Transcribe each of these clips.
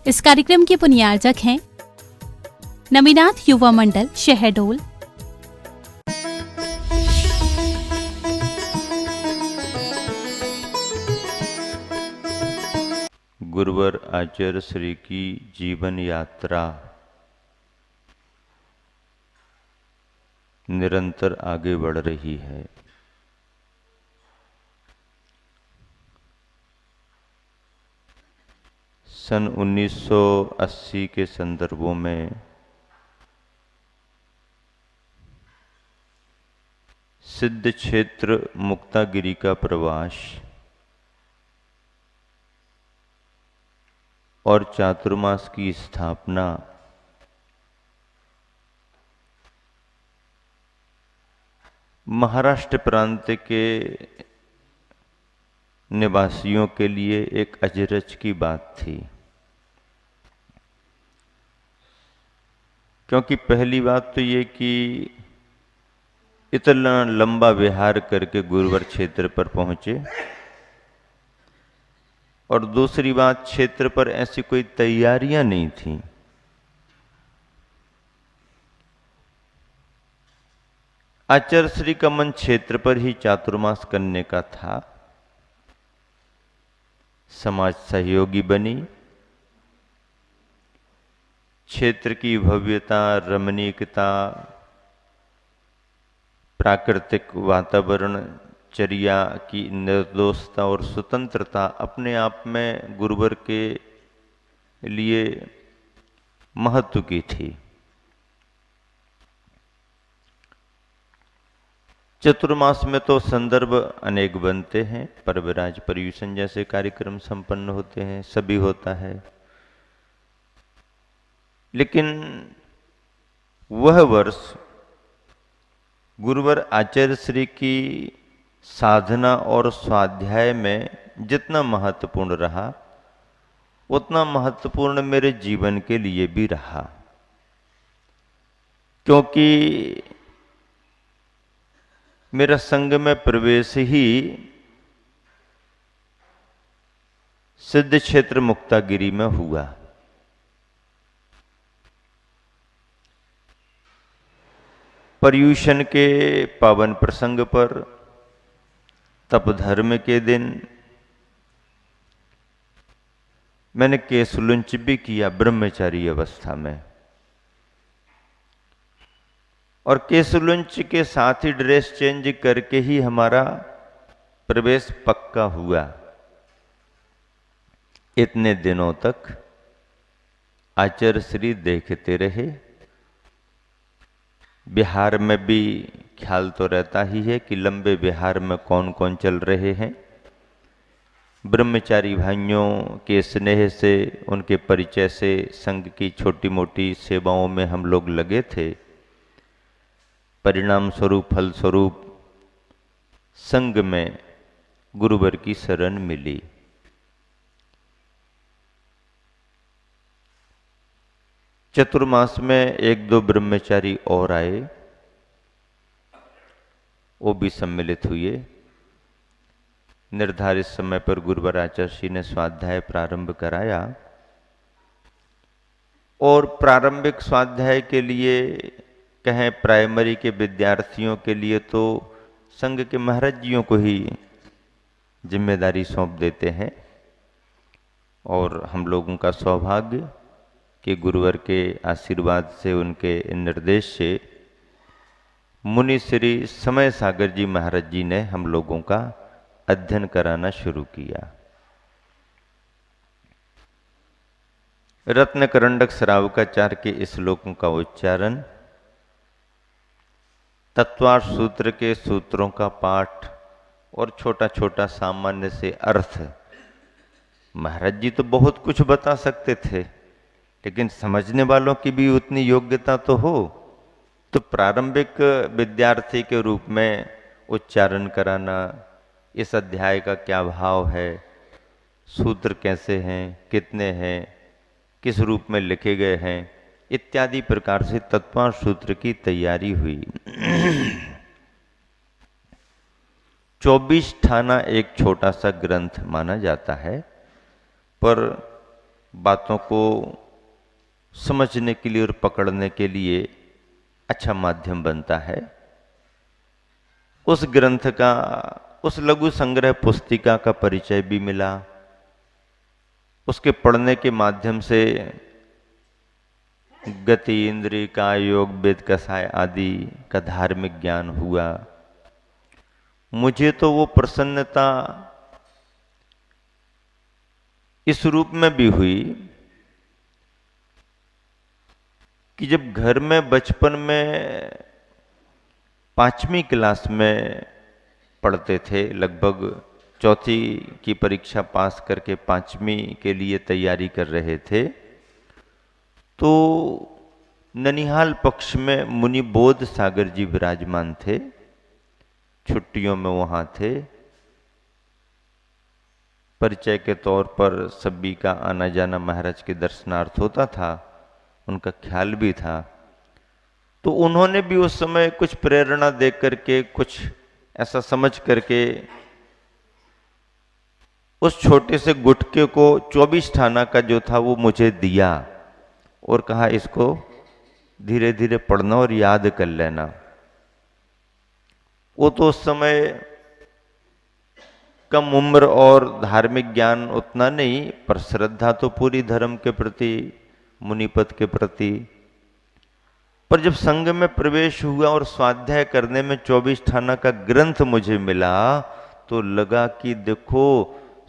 इस कार्यक्रम के पुण्यार्जक हैं नमिनाथ युवा मंडल शहडोल। गुरुवर आचार्य श्री की जीवन यात्रा निरंतर आगे बढ़ रही है। सन 1980 के संदर्भों में सिद्ध क्षेत्र मुक्तागिरी का प्रवास और चातुर्मास की स्थापना महाराष्ट्र प्रांत के निवासियों के लिए एक अजरज की बात थी, क्योंकि पहली बात तो ये कि इतना लंबा विहार करके गुरुवर क्षेत्र पर पहुंचे, और दूसरी बात क्षेत्र पर ऐसी कोई तैयारियां नहीं थी। आचार्य श्री का मन क्षेत्र पर ही चातुर्मास करने का था। समाज सहयोगी बनी, क्षेत्र की भव्यता, रमणीकता, प्राकृतिक वातावरण, चर्या की निर्दोषता और स्वतंत्रता अपने आप में गुरुवर के लिए महत्व की थी। चतुर्मास में तो संदर्भ अनेक बनते हैं, परविराज पर्यूषण जैसे कार्यक्रम संपन्न होते हैं, सभी होता है, लेकिन वह वर्ष गुरुवर आचार्य श्री की साधना और स्वाध्याय में जितना महत्वपूर्ण रहा, उतना महत्वपूर्ण मेरे जीवन के लिए भी रहा, क्योंकि मेरा संघ में प्रवेश ही सिद्ध क्षेत्र मुक्तागिरी में हुआ। पर्यूषण के पावन प्रसंग पर, तप धर्म के दिन मैंने केशलुंच भी किया ब्रह्मचारी अवस्था में, और केशलुंच के साथ ही ड्रेस चेंज करके ही हमारा प्रवेश पक्का हुआ। इतने दिनों तक आचार्य श्री देखते रहे। बिहार में भी ख्याल तो रहता ही है कि लंबे बिहार में कौन कौन चल रहे हैं। ब्रह्मचारी भाइयों के स्नेह से, उनके परिचय से संघ की छोटी मोटी सेवाओं में हम लोग लगे थे। परिणाम स्वरूप, फल स्वरूप संघ में गुरुवर की शरण मिली। चतुर्मास में एक दो ब्रह्मचारी और आए, वो भी सम्मिलित हुए। निर्धारित समय पर गुरुवर आचार्य श्री ने स्वाध्याय प्रारंभ कराया, और प्रारंभिक स्वाध्याय के लिए कहें प्राइमरी के विद्यार्थियों के लिए तो संघ के महाराज जियों को ही जिम्मेदारी सौंप देते हैं, और हम लोगों का सौभाग्य कि गुरुवर के आशीर्वाद से, उनके निर्देश से मुनि श्री समय सागर जी महाराज जी ने हम लोगों का अध्ययन कराना शुरू किया। रत्न करंडक श्रावकाचार्य के श्लोकों का उच्चारण, तत्वार्थ सूत्र के सूत्रों का पाठ और छोटा छोटा सामान्य से अर्थ। महाराज जी तो बहुत कुछ बता सकते थे, लेकिन समझने वालों की भी उतनी योग्यता तो हो। तो प्रारंभिक विद्यार्थी के रूप में उच्चारण कराना, इस अध्याय का क्या भाव है, सूत्र कैसे हैं, कितने हैं, किस रूप में लिखे गए हैं, इत्यादि प्रकार से तत्वार्थ सूत्र की तैयारी हुई। 24 ठाना एक छोटा सा ग्रंथ माना जाता है, पर बातों को समझने के लिए और पकड़ने के लिए अच्छा माध्यम बनता है। उस ग्रंथ का, उस लघु संग्रह पुस्तिका का परिचय भी मिला। उसके पढ़ने के माध्यम से गति, इंद्रिय का योग, वेद कसाय आदि का धार्मिक ज्ञान हुआ। मुझे तो वो प्रसन्नता इस रूप में भी हुई कि जब घर में बचपन में 5वीं क्लास में पढ़ते थे, लगभग चौथी की परीक्षा पास करके 5वीं के लिए तैयारी कर रहे थे, तो ननिहाल पक्ष में मुनि बोध सागर जी विराजमान थे। छुट्टियों में वहाँ थे। परिचय के तौर पर सभी का आना जाना महाराज के दर्शनार्थ होता था, उनका ख्याल भी था। तो उन्होंने भी उस समय कुछ प्रेरणा दे करके, कुछ ऐसा समझ करके उस छोटे से गुटके को 24 थाना का जो था वो मुझे दिया और कहा इसको धीरे धीरे पढ़ना और याद कर लेना। वो तो उस समय कम उम्र और धार्मिक ज्ञान उतना नहीं, पर श्रद्धा तो पूरी धर्म के प्रति, मुनिपद के प्रति। पर जब संघ में प्रवेश हुआ और स्वाध्याय करने में 24 थाना का ग्रंथ मुझे मिला, तो लगा कि देखो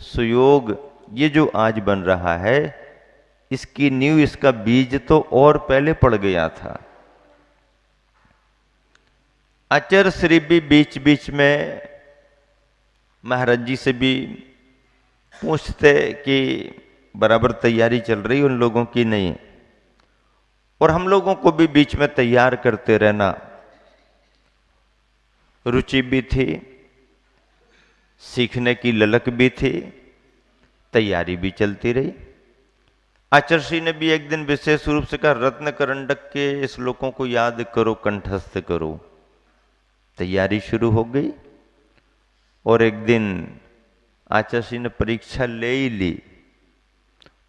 सुयोग ये जो आज बन रहा है, इसकी नींव, इसका बीज तो और पहले पड़ गया था। आचार्य श्री भी बीच बीच में महाराज जी से भी पूछते कि बराबर तैयारी चल रही उन लोगों की नहीं, और हम लोगों को भी बीच में तैयार करते रहना। रुचि भी थी, सीखने की ललक भी थी, तैयारी भी चलती रही। आचार्य श्री ने भी एक दिन विशेष रूप से कहा, रत्न करंडक के श्लोकों को याद करो, कंठस्थ करो। तैयारी शुरू हो गई और एक दिन आचार्य श्री ने परीक्षा ले ही ली।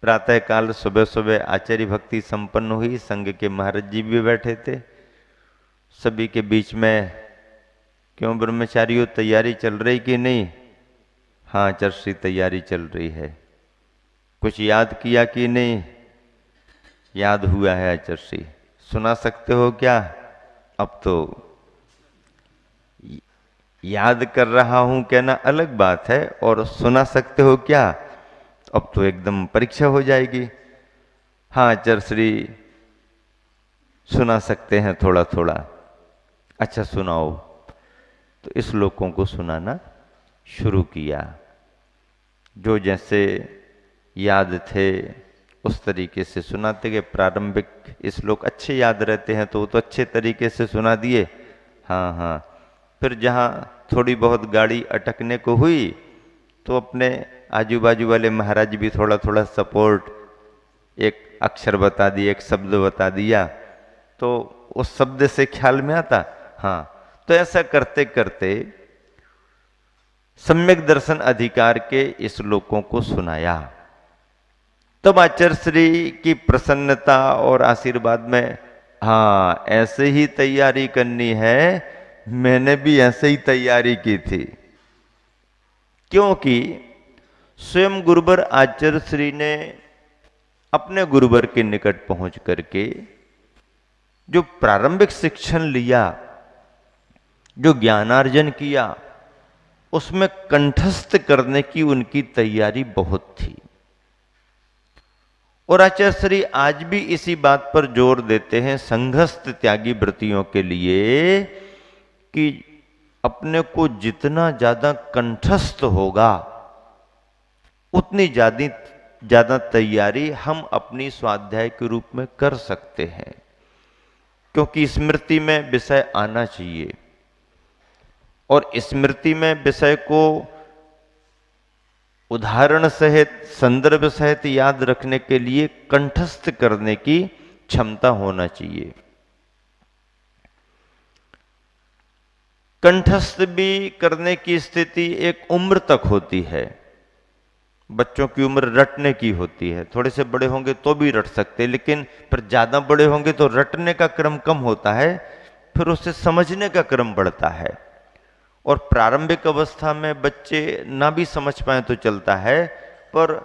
प्रातः काल सुबह सुबह आचार्य भक्ति संपन्न हुई। संघ के महाराज जी भी बैठे थे। सभी के बीच में, क्यों ब्रह्मचारियों तैयारी चल रही कि नहीं? हाँ आचार्य श्री तैयारी चल रही है। कुछ याद किया कि नहीं? याद हुआ है आचार्य श्री। सुना सकते हो क्या? अब तो याद कर रहा हूं कहना अलग बात है, और सुना सकते हो क्या? अब तो एकदम परीक्षा हो जाएगी। हाँ आचार्य श्री सुना सकते हैं थोड़ा थोड़ा। अच्छा सुनाओ। तो इस लोगों को सुनाना शुरू किया। जो जैसे याद थे उस तरीके से सुनाते गए। प्रारंभिक श्लोक अच्छे याद रहते हैं तो वो तो अच्छे तरीके से सुना दिए। हाँ हाँ। फिर जहाँ थोड़ी बहुत गाड़ी अटकने को हुई तो अपने आजू बाजू वाले महाराज भी थोड़ा थोड़ा सपोर्ट, एक अक्षर बता दिया, एक शब्द बता दिया, तो उस शब्द से ख्याल में आता। हाँ, तो ऐसा करते करते सम्यक दर्शन अधिकार के इस श्लोकों को सुनाया। तब आचार्य श्री की प्रसन्नता और आशीर्वाद में, हाँ ऐसे ही तैयारी करनी है, मैंने भी ऐसे ही तैयारी की थी। क्योंकि स्वयं गुरुवर आचार्य श्री ने अपने गुरुवर के निकट पहुंच करके जो प्रारंभिक शिक्षण लिया, जो ज्ञानार्जन किया, उसमें कंठस्थ करने की उनकी तैयारी बहुत थी। और आचार्य श्री आज भी इसी बात पर जोर देते हैं संघस्थ त्यागी वृत्तियों के लिए कि अपने को जितना ज्यादा कंठस्थ होगा उतनी ज्यादा तैयारी हम अपनी स्वाध्याय के रूप में कर सकते हैं। क्योंकि स्मृति में विषय आना चाहिए और स्मृति में विषय को उदाहरण सहित, संदर्भ सहित याद रखने के लिए कंठस्थ करने की क्षमता होना चाहिए। कंठस्थ भी करने की स्थिति एक उम्र तक होती है। बच्चों की उम्र रटने की होती है, थोड़े से बड़े होंगे तो भी रट सकते, लेकिन फिर ज़्यादा बड़े होंगे तो रटने का क्रम कम होता है, फिर उससे समझने का क्रम बढ़ता है। और प्रारंभिक अवस्था में बच्चे ना भी समझ पाए तो चलता है, पर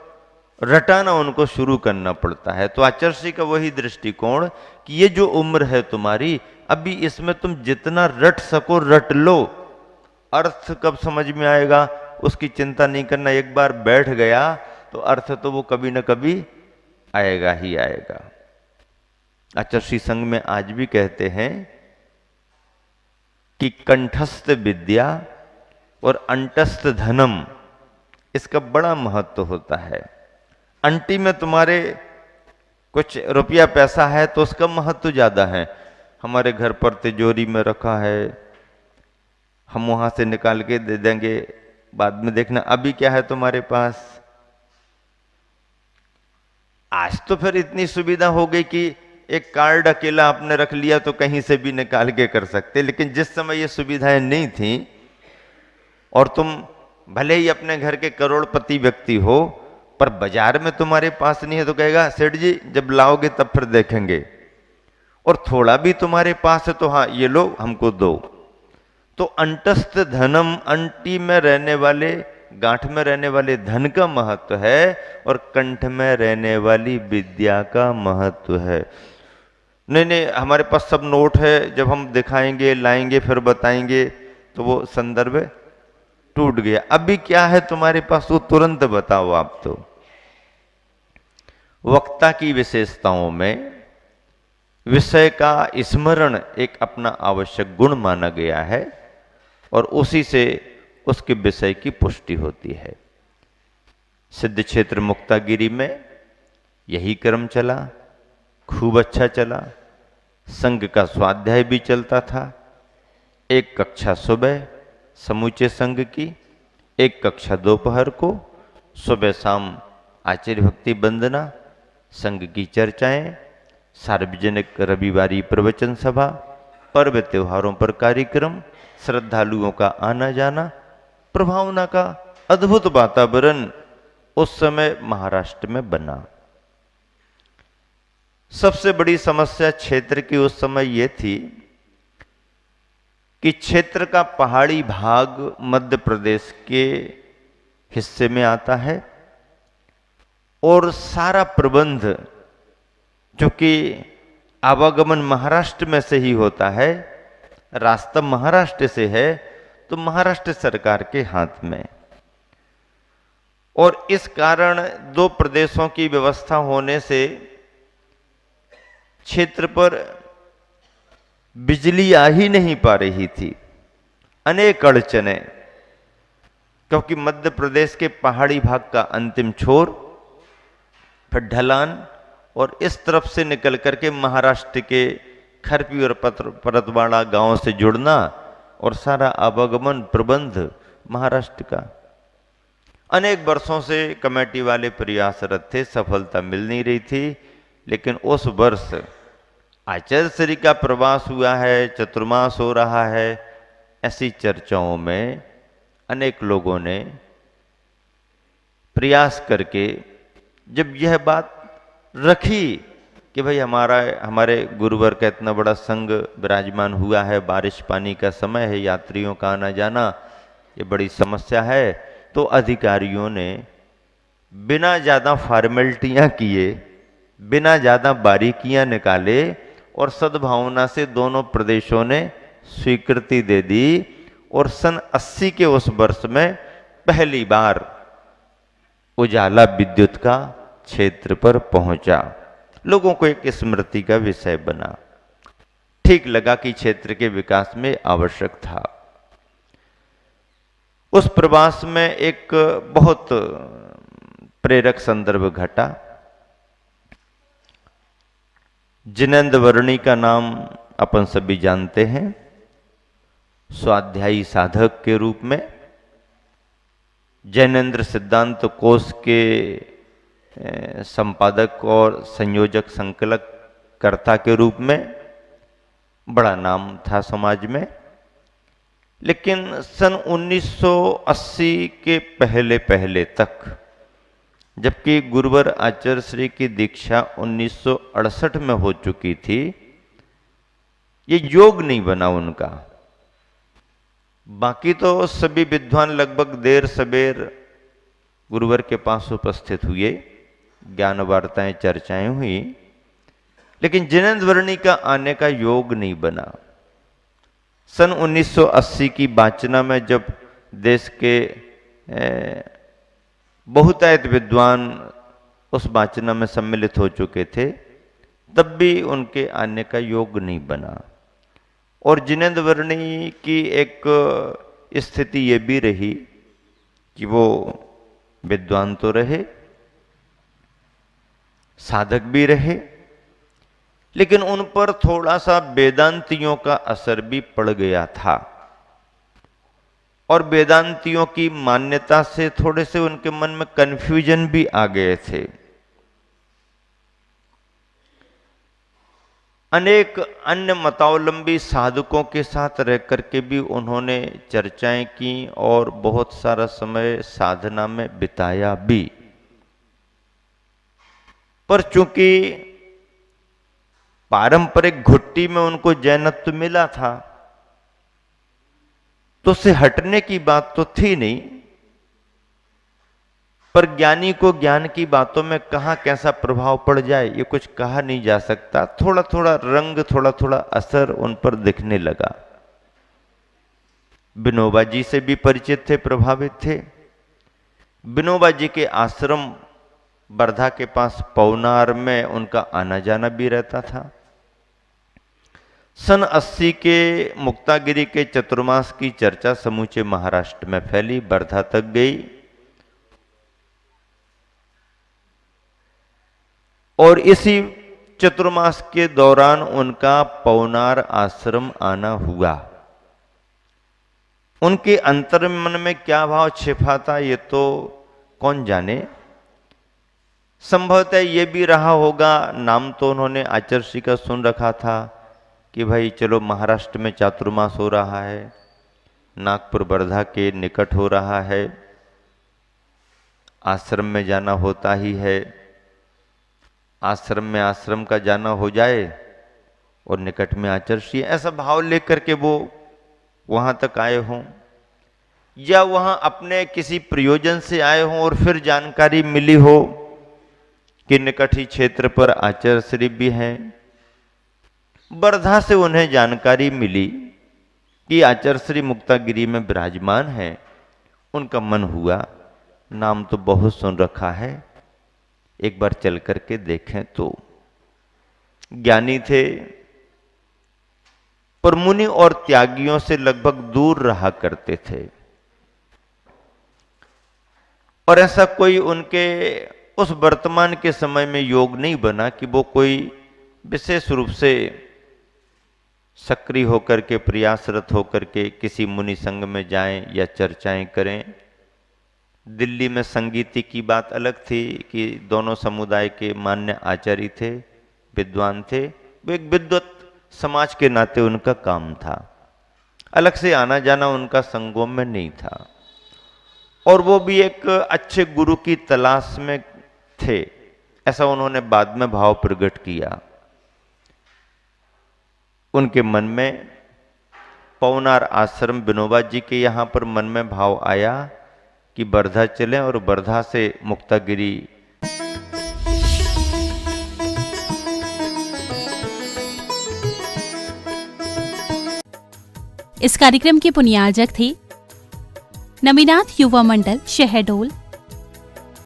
रटाना उनको शुरू करना पड़ता है। तो आचार्य का वही दृष्टिकोण कि ये जो उम्र है तुम्हारी, अभी इसमें तुम जितना रट सको रट लो, अर्थ कब समझ में आएगा उसकी चिंता नहीं करना। एक बार बैठ गया तो अर्थ तो वो कभी न कभी आएगा ही आएगा। आचार्य संघ में आज भी कहते हैं कि कंठस्थ विद्या और अंटस्थ धनम, इसका बड़ा महत्व होता है। अंटी में तुम्हारे कुछ रुपया पैसा है तो उसका महत्व ज्यादा है। हमारे घर पर तिजोरी में रखा है, हम वहां से निकाल के दे देंगे, बाद में देखना अभी क्या है तुम्हारे पास। आज तो फिर इतनी सुविधा हो गई कि एक कार्ड अकेला आपने रख लिया तो कहीं से भी निकाल के कर सकते, लेकिन जिस समय ये सुविधाएं नहीं थी और तुम भले ही अपने घर के करोड़पति व्यक्ति हो, पर बाजार में तुम्हारे पास नहीं है तो कहेगा सेठ जी जब लाओगे तब फिर देखेंगे। और थोड़ा भी तुम्हारे पास है तो हाँ ये लो हमको दो। तो अंटस्थ धनम, अंटी में रहने वाले, गांठ में रहने वाले धन का महत्व है और कंठ में रहने वाली विद्या का महत्व है। नहीं नहीं हमारे पास सब नोट है, जब हम दिखाएंगे लाएंगे फिर बताएंगे तो वो संदर्भ टूट गया। अभी क्या है तुम्हारे पास वो तुरंत बताओ आप। तो वक्ता की विशेषताओं में विषय का स्मरण एक अपना आवश्यक गुण माना गया है और उसी से उसके विषय की पुष्टि होती है। सिद्ध क्षेत्र मुक्तागिरी में यही क्रम चला, खूब अच्छा चला। संघ का स्वाध्याय भी चलता था। एक कक्षा सुबह समूचे संघ की, एक कक्षा दोपहर को, सुबह शाम आचार्य भक्ति वंदना, संघ की चर्चाएं, सार्वजनिक रविवारी प्रवचन सभा, पर्व त्योहारों पर कार्यक्रम, श्रद्धालुओं का आना जाना, प्रभावना का अद्भुत वातावरण उस समय महाराष्ट्र में बना। सबसे बड़ी समस्या क्षेत्र की उस समय यह थी कि क्षेत्र का पहाड़ी भाग मध्य प्रदेश के हिस्से में आता है और सारा प्रबंध चूंकि आवागमन महाराष्ट्र में से ही होता है, रास्ता महाराष्ट्र से है, तो महाराष्ट्र सरकार के हाथ में। और इस कारण दो प्रदेशों की व्यवस्था होने से क्षेत्र पर बिजली आ ही नहीं पा रही थी। अनेक अड़चने, क्योंकि मध्य प्रदेश के पहाड़ी भाग का अंतिम छोर, फिर ढलान, और इस तरफ से निकल करके महाराष्ट्र के खरपी और परतवाड़ा गांव से जुड़ना और सारा आवागमन प्रबंध महाराष्ट्र का। अनेक वर्षों से कमेटी वाले प्रयासरत थे, सफलता मिल नहीं रही थी। लेकिन उस वर्ष आचार्य श्री का प्रवास हुआ है, चतुर्मास हो रहा है, ऐसी चर्चाओं में अनेक लोगों ने प्रयास करके जब यह बात रखी कि भाई हमारे गुरुवर का इतना बड़ा संघ विराजमान हुआ है, बारिश पानी का समय है, यात्रियों का आना जाना ये बड़ी समस्या है, तो अधिकारियों ने बिना ज़्यादा फॉर्मेलिटियां किए, बिना ज़्यादा बारीकियां निकाले और सद्भावना से दोनों प्रदेशों ने स्वीकृति दे दी। और सन 80 के उस वर्ष में पहली बार उजाला विद्युत का क्षेत्र पर पहुंचा। लोगों को एक स्मृति का विषय बना। ठीक लगा कि क्षेत्र के विकास में आवश्यक था। उस प्रवास में एक बहुत प्रेरक संदर्भ घटा। जिनेंद्र वर्णी का नाम अपन सभी जानते हैं। स्वाध्यायी साधक के रूप में, जैनेन्द्र सिद्धांत कोश के संपादक और संयोजक संकलक कर्ता के रूप में बड़ा नाम था समाज में। लेकिन सन 1980 के पहले पहले तक जबकि गुरुवर आचार्य श्री की दीक्षा 1968 में हो चुकी थी। ये योग नहीं बना उनका। बाकी तो सभी विद्वान लगभग देर सबेर गुरुवर के पास उपस्थित हुए, ज्ञान वार्ताएं चर्चाएं हुई, लेकिन जिनेंद्र वर्णी का आने का योग नहीं बना। सन 1980 की वाचना में जब देश के बहुतायत विद्वान उस वाचना में सम्मिलित हो चुके थे, तब भी उनके आने का योग नहीं बना। और जिनेंद्र वर्णी की एक स्थिति ये भी रही कि वो विद्वान तो रहे, साधक भी रहे, लेकिन उन पर थोड़ा सा वेदांतियों का असर भी पड़ गया था और वेदांतियों की मान्यता से थोड़े से उनके मन में कन्फ्यूजन भी आ गए थे। अनेक अन्य मतावलंबी साधकों के साथ रह करके भी उन्होंने चर्चाएं की और बहुत सारा समय साधना में बिताया भी। पर चूंकि पारंपरिक घुट्टी में उनको जैनत्व मिला था, तो उससे हटने की बात तो थी नहीं। पर ज्ञानी को ज्ञान की बातों में कहां कैसा प्रभाव पड़ जाए ये कुछ कहा नहीं जा सकता। थोड़ा थोड़ा रंग, थोड़ा थोड़ा असर उन पर दिखने लगा। विनोबा जी से भी परिचित थे, प्रभावित थे। विनोबा जी के आश्रम वर्धा के पास पवनार में उनका आना जाना भी रहता था। सन 80 के मुक्तागिरी के चतुर्मास की चर्चा समूचे महाराष्ट्र में फैली, वर्धा तक गई और इसी चतुर्मास के दौरान उनका पवनार आश्रम आना हुआ। उनके अंतर्मन में क्या भाव छिपा था ये तो कौन जाने। संभवतः ये भी रहा होगा, नाम तो उन्होंने आचार्य श्री का सुन रखा था कि भाई चलो महाराष्ट्र में चातुर्मास हो रहा है, नागपुर वर्धा के निकट हो रहा है, आश्रम में जाना होता ही है। आश्रम में आश्रम का जाना हो जाए और निकट में आचार्य श्री, ऐसा भाव लेकर के वो वहां तक आए हों, या वहां अपने किसी प्रयोजन से आए हों और फिर जानकारी मिली हो कि निकट ही क्षेत्र पर आचार्य श्री भी हैं। वर्धा से उन्हें जानकारी मिली कि आचार्य श्री मुक्तागिरी में विराजमान हैं। उनका मन हुआ, नाम तो बहुत सुन रखा है, एक बार चल करके देखें तो। ज्ञानी थे पर मुनि और त्यागियों से लगभग दूर रहा करते थे और ऐसा कोई उनके उस वर्तमान के समय में योग नहीं बना कि वो कोई विशेष रूप से सक्रिय होकर के, प्रयासरत होकर के किसी मुनि संग में जाएं या चर्चाएं करें। दिल्ली में संगीति की बात अलग थी कि दोनों समुदाय के मान्य आचार्य थे, विद्वान थे, वो एक विद्वत समाज के नाते उनका काम था। अलग से आना जाना उनका संगों में नहीं था और वो भी एक अच्छे गुरु की तलाश में थे, ऐसा उन्होंने बाद में भाव प्रकट किया। उनके मन में पवनार आश्रम विनोबा जी के यहाँ पर मन में भाव आया कि वर्धा चलें और वर्धा से मुक्तागिरी। इस कार्यक्रम के पुण्यार्जक थे नमिनाथ युवा मंडल, शहडोल,